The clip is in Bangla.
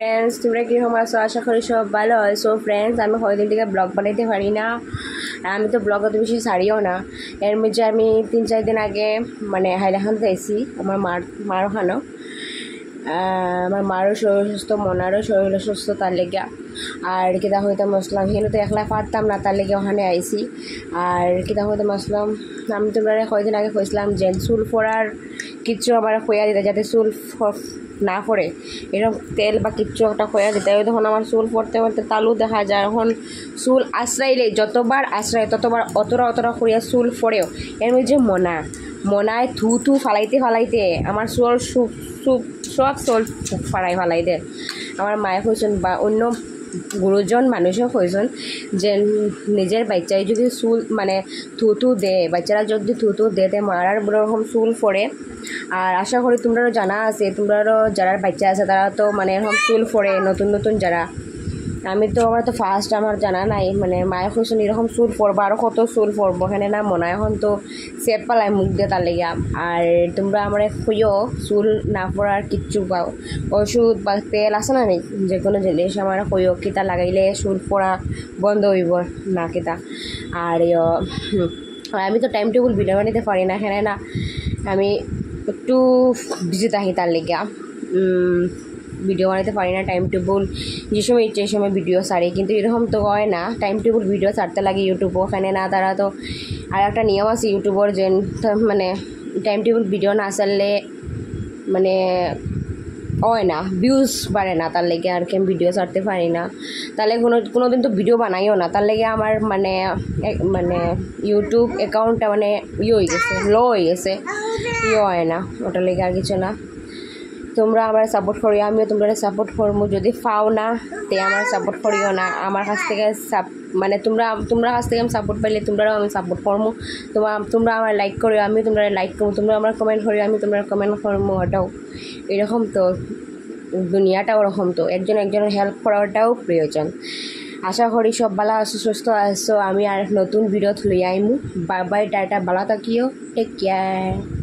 ফ্রেন্ডস তোমরা কীরকম আছো? আশা করি সব ভালো আছো। ফ্রেন্ডস আমি কয়েকদিন থেকে ব্লগ বানাইতে পারি না, আমি তো ব্লগ অত বেশি ছাড়িও না। এর মধ্যে আমি 3-4 দিন আগে মানে হাইলাখান যাইছি আমার মার ওখানেও। আমার মারও শরীর সুস্থ, মনারও শরীর সুস্থ, তার লেগে আর কিতা হইতে মসলাম হেন তো একলা পারতাম না, তার লেগে ওখানে আইসি। আর কিতা হইতে মসলাম আমি তোমরা কয়েকদিন আগে কইছিলাম যে চুল পড়ার কিচ্ছু আমার খোয়া দিতে, যাতে চুল না পড়ে এরকম তেল বা কিচ্ছু একটা খোয়া দিতে হয়। তখন আমার চুল পড়তে পড়তে তালু দেখা যায়। এখন চুল আশ্রাইলে যতবার আশ্রায় ততবার অতরা করিয়া চুল পড়েও। এর মধ্যে মনায় থু ফালাইতে আমার চুল সব চুল ফালাই দে। আমার মায়ে কইছেন বা অন্য গুরুজন মানুষও কইছেন যে নিজের বাচ্চায় যদি চুল মানে থুতু দে, বাচ্চারা যদি থুতু দে মারার রকম চুল পড়ে। আর আশা করি তোমরাও জানা আছে, তোমরাও যারা বাচ্চা আছে তারা তো মানে এরকম চুল পড়ে নতুন যারা। আমি তো আমার তো ফার্স্ট আমার জানা নাই, মানে মায়ে কইছেন এরকম চুল পড়বো, আরও কত চুল পড়বো এখানে না মনে এখন তো সেপ পালায় মুখ দিয়ে তার লেগে। আর তোমরা আমার খুঁজো চুল না পড়ার কিচ্ছু বা ওষুধ বা তেল আছে না যে কোনো জিনিস আমার খুঁজো, কিতা লাগাইলে চুল পড়া বন্ধ হইব না কিতা। আর আমি তো টাইম টেবিল ভিডিও বানাইতে পারি না, এখানে না আমি একটু বিজি থাকি তার লেগে ভিডিও বানাইতে পারি না। টাইম টেবিল যে সময় ইচ্ছে এই সময় ভিডিও ছাড়ি, কিন্তু এরকম তো হয় না, টাইম টেবিল ভিডিও ছাড়তে লাগে ইউটিউবও। ওখানে না তারা তো আর একটা নিয়ম আছে ইউটিউবের যে মানে টাইম টেবিল ভিডিও না ছাড়লে মানে হয় না, ভিউজ বাড়ে না, তার লেগে আর কি আমি ভিডিও ছাড়তে পারি না। তাহলে কোনো দিন তো ভিডিও বানাইও না, তার লেগে আমার মানে ইউটিউব অ্যাকাউন্টটা মানে হয়ে গেছে, লো হয়ে গেছে, হয় না, ওটার লেগে আর কিছু না। তোমরা আমার সাপোর্ট করিও, আমিও তোমরা সাপোর্ট করবো। যদি পাও না তে আমার সাপোর্ট করিও না, আমার কাছ থেকে মানে তোমরা কাছ থেকে আমি সাপোর্ট পাইলে তোমরাও আমি সাপোর্ট করবো। তোমরা আমার লাইক করিও, আমিও তোমরা লাইক করবো, তোমরা আমার কমেন্ট করিও, আমি তোমরা কমেন্ট করবো। ওটাও এরকম তো, দুনিয়াটা ওরকম তো, একজনের হেল্প করাটাও প্রয়োজন। আশা করি সব ভালো আছো, সুস্থ আছো। আমি আর নতুন ভিডিও লই আইমু। বাই বাই, টাটা, ভালো থাকিও, টেক কেয়ার।